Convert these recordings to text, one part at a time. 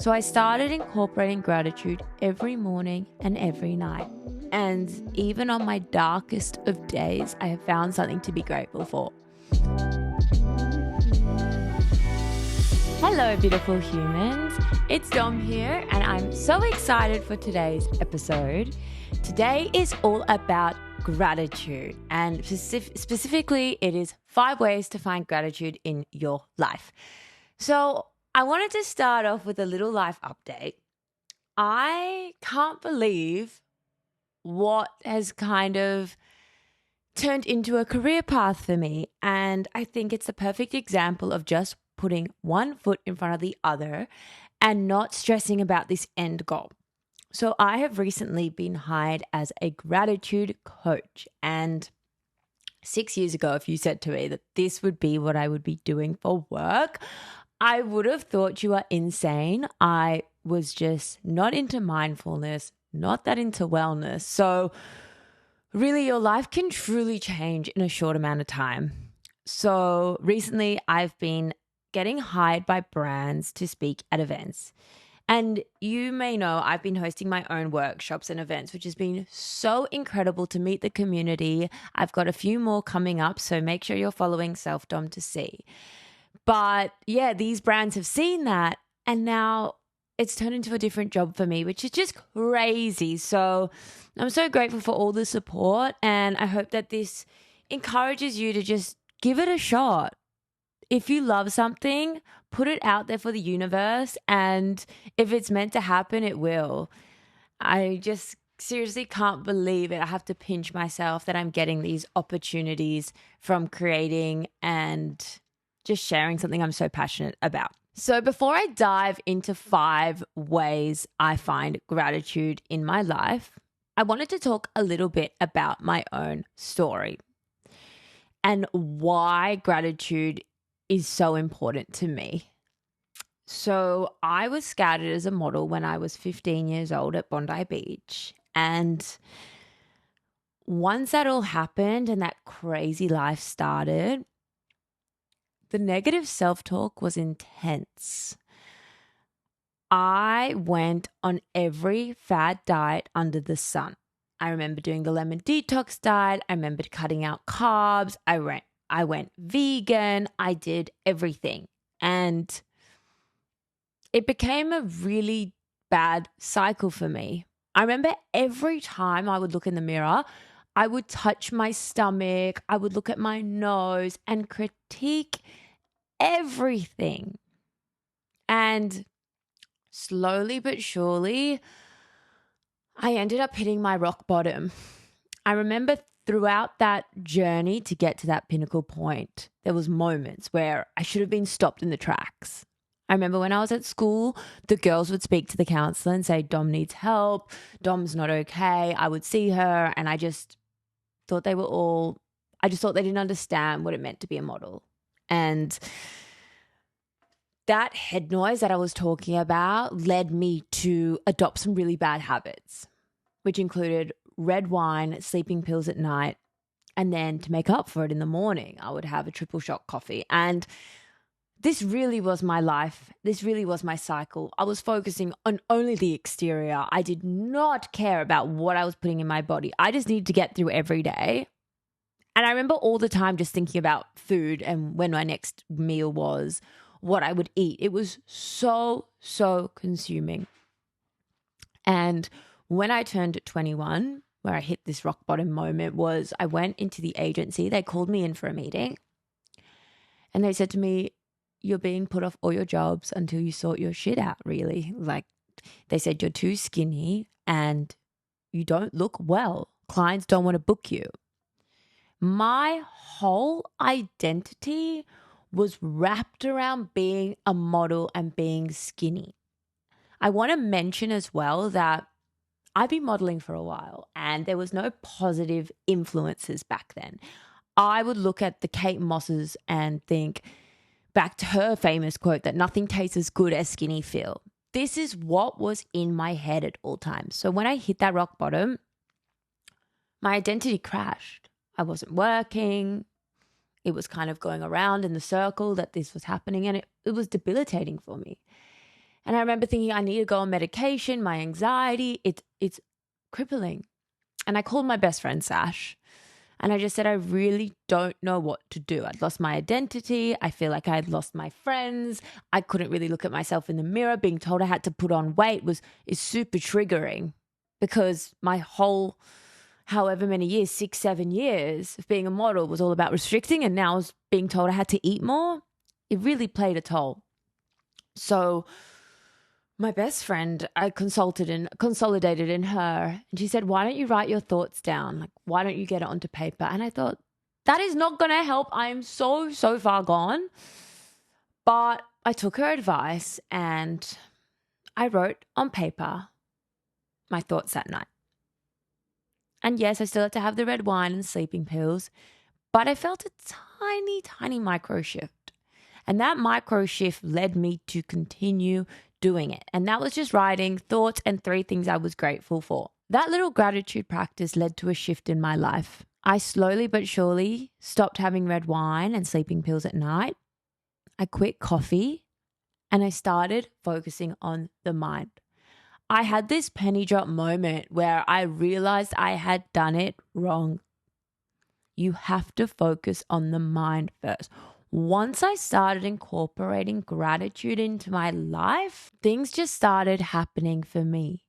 So I started incorporating gratitude every morning and every night. And even on my darkest of days, I have found something to be grateful for. Hello, beautiful humans. It's Dom here, and I'm so excited for today's episode. Today is all about gratitude, and specifically, it is 5 ways to find gratitude in your life. So, I wanted to start off with a little life update. I can't believe what has kind of turned into a career path for me. And I think it's a perfect example of just putting one foot in front of the other and not stressing about this end goal. So I have recently been hired as a gratitude coach. And 6 years ago, if you said to me that this would be what I would be doing for work, I would have thought you are insane. I was just not into mindfulness, not that into wellness. So, really, your life can truly change in a short amount of time. So, recently, I've been getting hired by brands to speak at events. And you may know I've been hosting my own workshops and events, which has been so incredible to meet the community. I've got a few more coming up, so make sure you're following Self Dom to see. But yeah, these brands have seen that, and now it's turned into a different job for me, which is just crazy. So I'm so grateful for all the support, and I hope that this encourages you to just give it a shot. If you love something, put it out there for the universe, and if it's meant to happen, it will. I just seriously can't believe it. I have to pinch myself that I'm getting these opportunities from creating and just sharing something I'm so passionate about. So, before I dive into 5 ways I find gratitude in my life, I wanted to talk a little bit about my own story and why gratitude is so important to me. So, I was scouted as a model when I was 15 years old at Bondi Beach. And once that all happened and that crazy life started, the negative self talk was intense. I went on every fad diet under the sun. I remember doing the lemon detox diet. I remember cutting out carbs. I went vegan. I did everything. And it became a really bad cycle for me. I remember every time I would look in the mirror, I would touch my stomach, I would look at my nose and critique everything. And slowly but surely, I ended up hitting my rock bottom. I remember throughout that journey to get to that pinnacle point, there was moments where I should have been stopped in the tracks. I remember when I was at school, the girls would speak to the counselor and say, Dom needs help, Dom's not okay. I would see her and thought they were all, I just thought they didn't understand what it meant to be a model. And that head noise that I was talking about led me to adopt some really bad habits, which included red wine, sleeping pills at night, and then to make up for it in the morning, I would have a triple shot coffee. And this really was my life. This really was my cycle. I was focusing on only the exterior. I did not care about what I was putting in my body. I just needed to get through every day. And I remember all the time just thinking about food and when my next meal was, what I would eat. It was so consuming. And when I turned 21, where I hit this rock bottom moment, was I went into the agency. They called me in for a meeting and they said to me, you're being put off all your jobs until you sort your shit out, really. Like they said, you're too skinny and you don't look well. Clients don't want to book you. My whole identity was wrapped around being a model and being skinny. I want to mention as well that I've been modeling for a while and there was no positive influences back then. I would look at the Kate Mosses and think back to her famous quote that nothing tastes as good as skinny feel. This is what was in my head at all times. So when I hit that rock bottom, my identity crashed. I wasn't working. It was kind of going around in the circle that this was happening and it was debilitating for me. And I remember thinking, I need to go on medication. My anxiety, it's crippling. And I called my best friend, Sash. And I just said, I really don't know what to do. I'd lost my identity. I feel like I had lost my friends. I couldn't really look at myself in the mirror. Being told I had to put on weight is super triggering, because my whole, however many years, 6-7 years of being a model was all about restricting. And now I was being told I had to eat more. It really played a toll. So my best friend, I consolidated in her, and she said, why don't you write your thoughts down? Like, why don't you get it onto paper? And I thought, that is not going to help. I am so far gone. But I took her advice and I wrote on paper my thoughts that night. And yes, I still had to have the red wine and sleeping pills, but I felt a tiny micro shift. And that micro shift led me to continue doing it. And that was just writing thoughts and 3 things I was grateful for. That little gratitude practice led to a shift in my life. I slowly but surely stopped having red wine and sleeping pills at night. I quit coffee and I started focusing on the mind. I had this penny drop moment where I realized I had done it wrong. You have to focus on the mind first. Once I started incorporating gratitude into my life, things just started happening for me.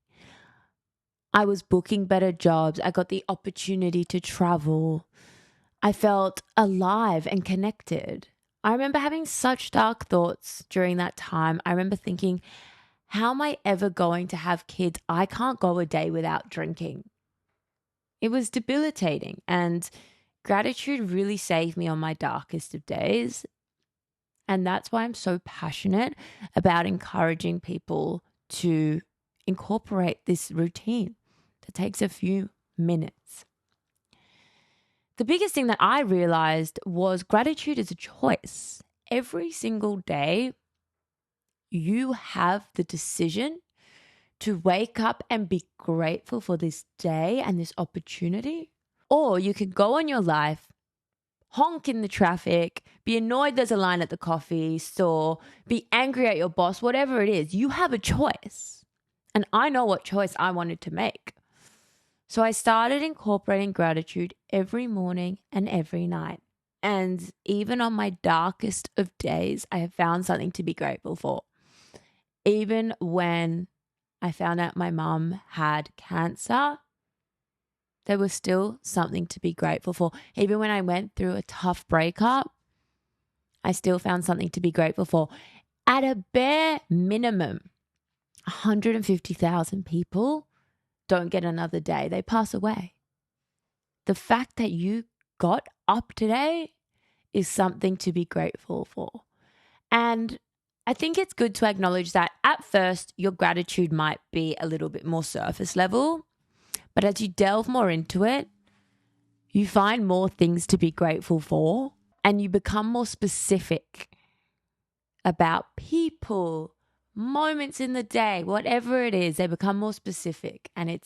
I was booking better jobs. I got the opportunity to travel. I felt alive and connected. I remember having such dark thoughts during that time. I remember thinking, how am I ever going to have kids? I can't go a day without drinking. It was debilitating, and gratitude really saved me on my darkest of days. And that's why I'm so passionate about encouraging people to incorporate this routine that takes a few minutes. The biggest thing that I realized was gratitude is a choice. Every single day, you have the decision to wake up and be grateful for this day and this opportunity. Or you can go on your life, honk in the traffic, be annoyed there's a line at the coffee store, be angry at your boss, whatever it is, you have a choice. And I know what choice I wanted to make. So I started incorporating gratitude every morning and every night. And even on my darkest of days, I have found something to be grateful for. Even when I found out my mum had cancer, there was still something to be grateful for. Even when I went through a tough breakup, I still found something to be grateful for. At a bare minimum, 150,000 people don't get another day. They pass away. The fact that you got up today is something to be grateful for. And I think it's good to acknowledge that at first, your gratitude might be a little bit more surface level. But as you delve more into it, you find more things to be grateful for, and you become more specific about people, moments in the day, whatever it is, they become more specific. And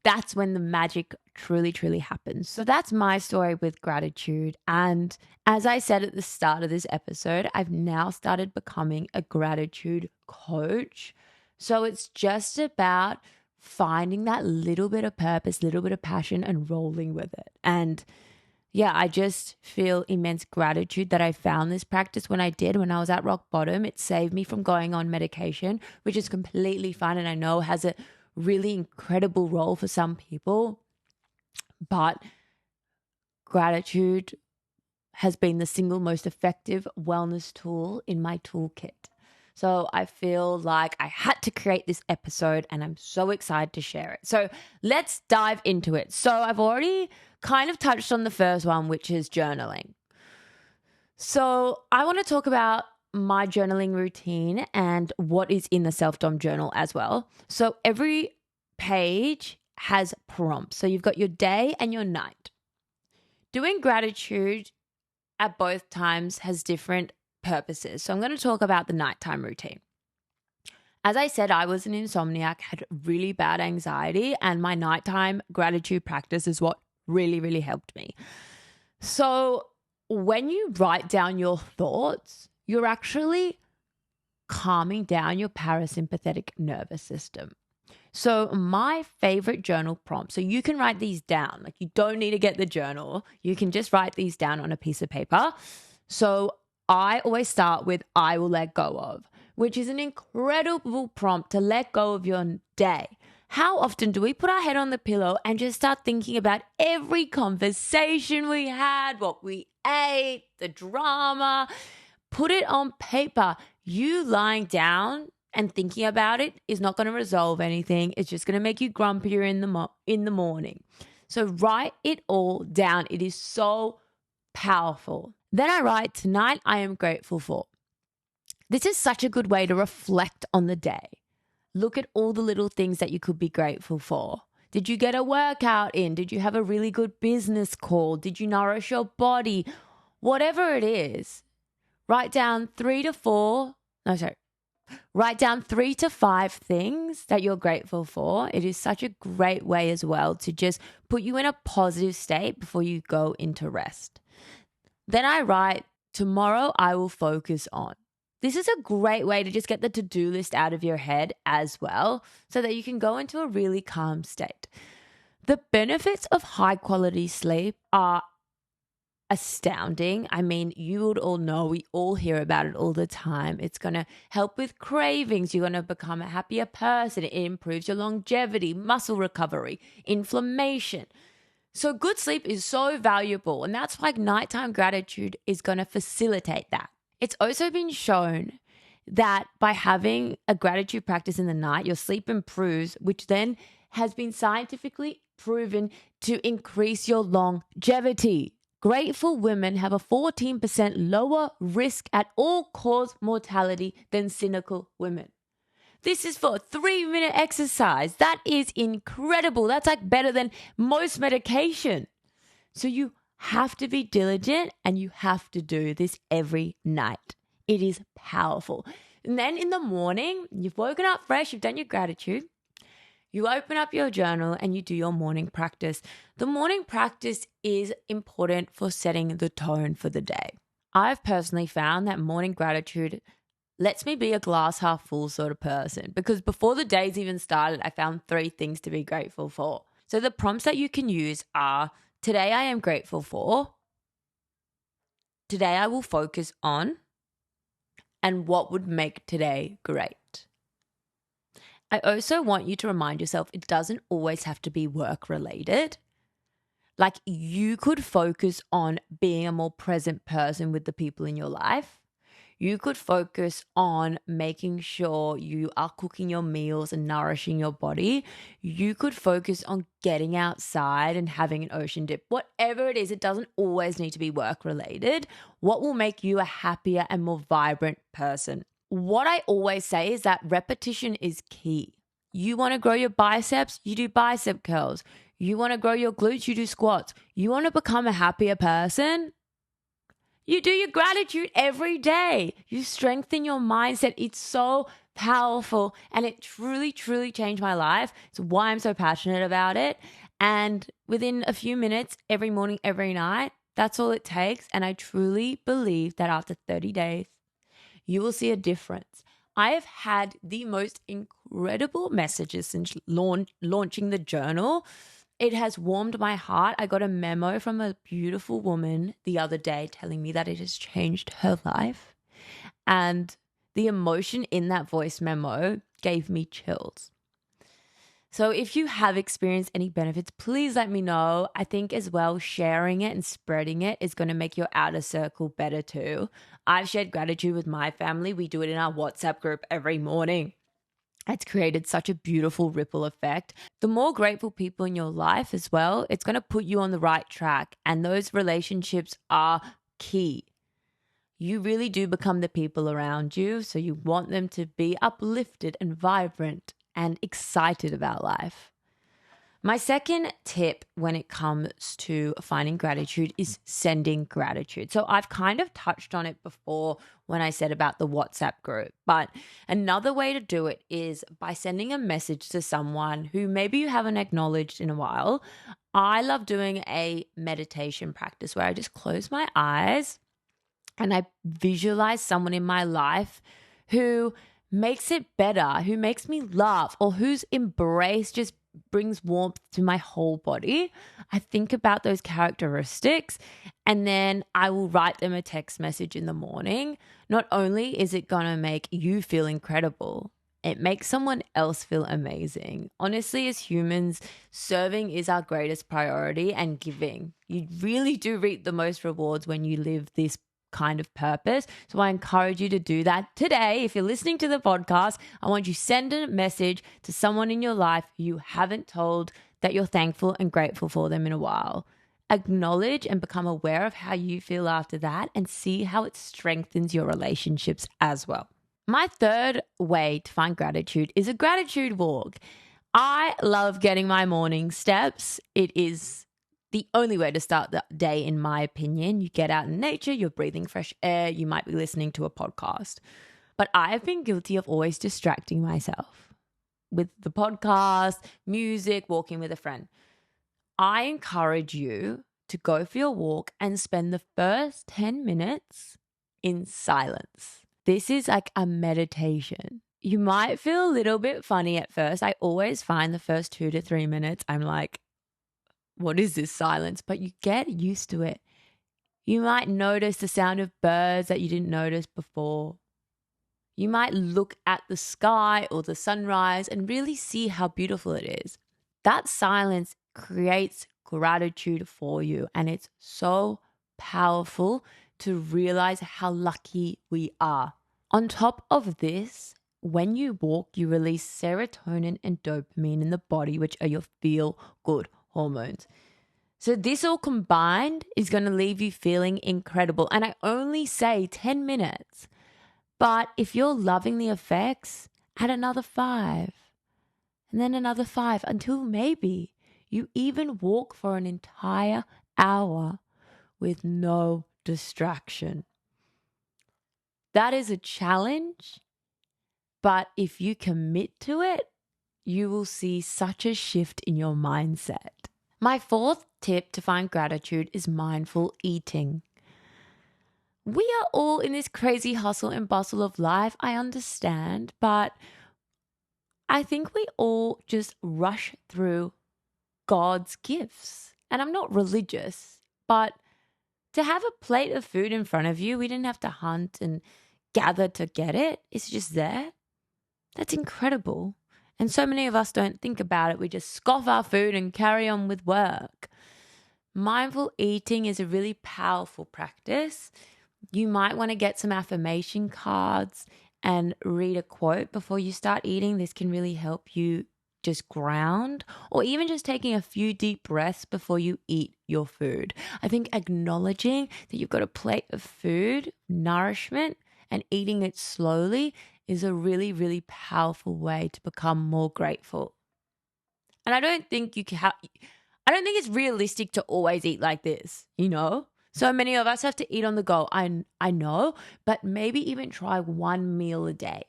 that's when the magic truly happens. So that's my story with gratitude. And as I said at the start of this episode, I've now started becoming a gratitude coach. So it's just about finding that little bit of purpose, little bit of passion, and rolling with it. And yeah, I just feel immense gratitude that I found this practice when I was at rock bottom. It saved me from going on medication, which is completely fine. And I know has a really incredible role for some people, but gratitude has been the single most effective wellness tool in my toolkit. So I feel like I had to create this episode and I'm so excited to share it. So let's dive into it. So I've already kind of touched on the first one, which is journaling. So I want to talk about my journaling routine and what is in the Self-Dom journal as well. So every page has prompts. So you've got your day and your night. Doing gratitude at both times has different purposes. So I'm going to talk about the nighttime routine. As I said, I was an insomniac, had really bad anxiety, and my nighttime gratitude practice is what really helped me. So when you write down your thoughts, you're actually calming down your parasympathetic nervous system. So my favorite journal prompt, so you can write these down. Like, you don't need to get the journal. You can just write these down on a piece of paper. So I always start with I will let go of, which is an incredible prompt to let go of your day. How often do we put our head on the pillow and just start thinking about every conversation we had, what we ate, the drama? Put it on paper. You lying down and thinking about it is not going to resolve anything. It's just going to make you grumpier in the morning. So write it all down. It is so powerful. Then I write, tonight I am grateful for. This is such a good way to reflect on the day. Look at all the little things that you could be grateful for. Did you get a workout in? Did you have a really good business call? Did you nourish your body? Whatever it is, write down 3 to 5 things that you're grateful for. It is such a great way as well to just put you in a positive state before you go into rest. Then I write, tomorrow I will focus on. This is a great way to just get the to-do list out of your head as well, so that you can go into a really calm state. The benefits of high quality sleep are astounding. I mean, you would all know, we all hear about it all the time. It's going to help with cravings. You're going to become a happier person. It improves your longevity, muscle recovery, inflammation. So good sleep is so valuable, and that's why nighttime gratitude is going to facilitate that. It's also been shown that by having a gratitude practice in the night, your sleep improves, which then has been scientifically proven to increase your longevity. Grateful women have a 14% lower risk at all-cause mortality than cynical women. This is for a 3-minute exercise. That is incredible. That's like better than most medication. So you have to be diligent and you have to do this every night. It is powerful. And then in the morning, you've woken up fresh, you've done your gratitude. You open up your journal and you do your morning practice. The morning practice is important for setting the tone for the day. I've personally found that morning gratitude lets me be a glass half full sort of person, because before the day's even started, I found 3 things to be grateful for. So the prompts that you can use are, today I am grateful for, today I will focus on, and what would make today great. I also want you to remind yourself it doesn't always have to be work related. Like, you could focus on being a more present person with the people in your life. You could focus on making sure you are cooking your meals and nourishing your body. You could focus on getting outside and having an ocean dip. Whatever it is, it doesn't always need to be work related. What will make you a happier and more vibrant person? What I always say is that repetition is key. You want to grow your biceps, you do bicep curls. You want to grow your glutes, you do squats. You want to become a happier person, you do your gratitude every day. You strengthen your mindset. It's so powerful, and it truly, truly changed my life. It's why I'm so passionate about it. And within a few minutes, every morning, every night, that's all it takes. And I truly believe that after 30 days, you will see a difference. I have had the most incredible messages since launching the journal. It has warmed my heart. I got a memo from a beautiful woman the other day telling me that it has changed her life. And the emotion in that voice memo gave me chills. So if you have experienced any benefits, please let me know. I think as well, sharing it and spreading it is going to make your outer circle better too. I've shared gratitude with my family. We do it in our WhatsApp group every morning. It's created such a beautiful ripple effect. The more grateful people in your life as well, it's going to put you on the right track. And those relationships are key. You really do become the people around you. So you want them to be uplifted and vibrant and excited about life. My second tip when it comes to finding gratitude is sending gratitude. So I've kind of touched on it before when I said about the WhatsApp group, but another way to do it is by sending a message to someone who maybe you haven't acknowledged in a while. I love doing a meditation practice where I just close my eyes and I visualize someone in my life who makes it better, who makes me laugh, or whose embrace just brings warmth to my whole body. I think about those characteristics and then I will write them a text message in the morning. Not only is it going to make you feel incredible, it makes someone else feel amazing. Honestly, as humans, serving is our greatest priority and giving. You really do reap the most rewards when you live this kind of purpose. So I encourage you to do that today. If you're listening to the podcast, I want you to send a message to someone in your life you haven't told that you're thankful and grateful for them in a while. Acknowledge and become aware of how you feel after that and see how it strengthens your relationships as well. My third way to find gratitude is a gratitude walk. I love getting my morning steps. It is the only way to start the day, in my opinion. You get out in nature, you're breathing fresh air, you might be listening to a podcast. But I have been guilty of always distracting myself with the podcast, music, walking with a friend. I encourage you to go for your walk and spend the first 10 minutes in silence. This is like a meditation. You might feel a little bit funny at first. I always find the first 2 to 3 minutes, I'm like, what is this silence? But you get used to it. You might notice the sound of birds that you didn't notice before. You might look at the sky or the sunrise and really see how beautiful it is. That silence creates gratitude for you, and it's so powerful to realize how lucky we are. On top of this, when you walk, you release serotonin and dopamine in the body, which are your feel-good hormones. So this all combined is going to leave you feeling incredible. And I only say 10 minutes. But if you're loving the effects, add another 5. And then another 5 until maybe you even walk for an entire hour with no distraction. That is a challenge, but if you commit to it, you will see such a shift in your mindset. My fourth tip to find gratitude is mindful eating. We are all in this crazy hustle and bustle of life, I understand, but I think we all just rush through God's gifts. And I'm not religious, but to have a plate of food in front of you, we didn't have to hunt and gather to get it. It's just there. That's incredible. And so many of us don't think about it. We just scoff our food and carry on with work. Mindful eating is a really powerful practice. You might want to get some affirmation cards and read a quote before you start eating. This can really help you just ground, or even just taking a few deep breaths before you eat your food. I think acknowledging that you've got a plate of food, nourishment, and eating it slowly is a really, really powerful way to become more grateful. And I don't think it's realistic to always eat like this, you know? So many of us have to eat on the go. I know, but maybe even try one meal a day.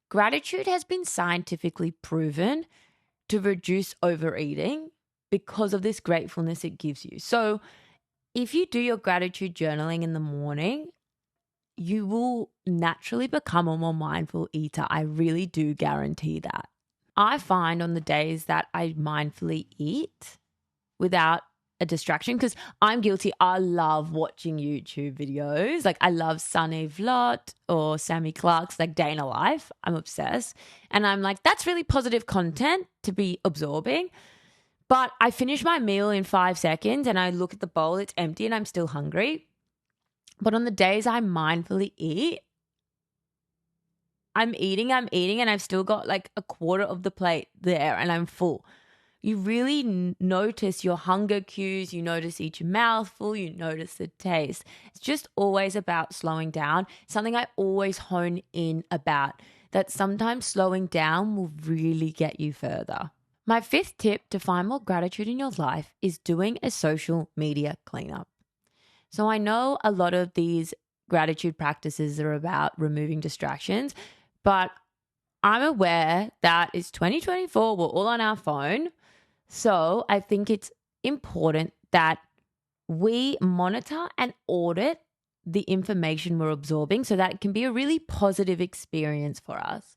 Gratitude has been scientifically proven to reduce overeating because of this gratefulness it gives you. So if you do your gratitude journaling in the morning, you will naturally become a more mindful eater. I really do guarantee that. I find on the days that I mindfully eat without a distraction, because I'm guilty. I love watching YouTube videos. Like I love Sunny Vlot or Sammy Clark's like Day in a Life. I'm obsessed. And I'm like, that's really positive content to be absorbing. But I finish my meal in 5 seconds and I look at the bowl, it's empty and I'm still hungry. But on the days I mindfully eat, I'm eating and I've still got like a quarter of the plate there and I'm full. You really notice your hunger cues, you notice each mouthful, you notice the taste. It's just always about slowing down. Something I always hone in about, that sometimes slowing down will really get you further. My fifth tip to find more gratitude in your life is doing a social media cleanup. So I know a lot of these gratitude practices are about removing distractions, but I'm aware that it's 2024, we're all on our phone. So I think it's important that we monitor and audit the information we're absorbing so that it can be a really positive experience for us.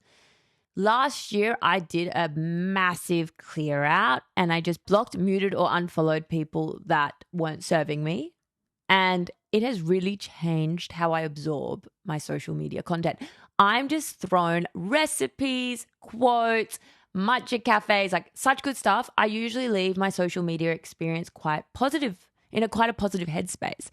Last year, I did a massive clear out and I just blocked, muted, or unfollowed people that weren't serving me. And it has really changed how I absorb my social media content. I'm just thrown recipes, quotes, matcha cafes, like such good stuff. I usually leave my social media experience quite positive, in a quite a positive headspace.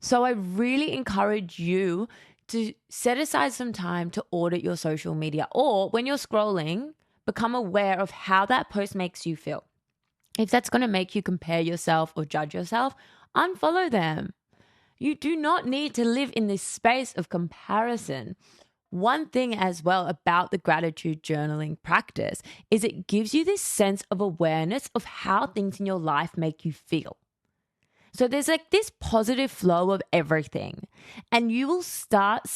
So I really encourage you to set aside some time to audit your social media, or when you're scrolling, become aware of how that post makes you feel. If that's going to make you compare yourself or judge yourself, unfollow them. You do not need to live in this space of comparison. One thing as well about the gratitude journaling practice is it gives you this sense of awareness of how things in your life make you feel. So there's like this positive flow of everything, and you'll start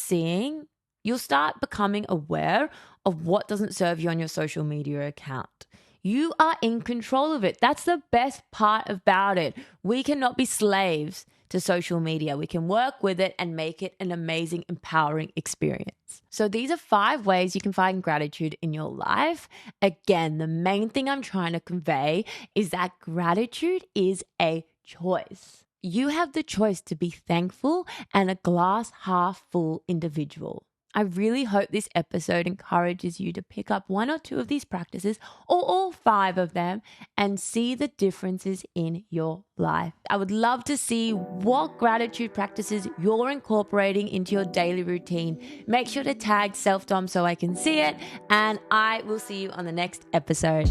becoming aware of what doesn't serve you on your social media account. You are in control of it. That's the best part about it. We cannot be slaves to social media. We can work with it and make it an amazing, empowering experience. So these are 5 ways you can find gratitude in your life. Again, the main thing I'm trying to convey is that gratitude is a choice. You have the choice to be thankful and a glass half full individual. I really hope this episode encourages you to pick up 1 or 2 of these practices or all 5 of them and see the differences in your life. I would love to see what gratitude practices you're incorporating into your daily routine. Make sure to tag self-dom so I can see it, and I will see you on the next episode.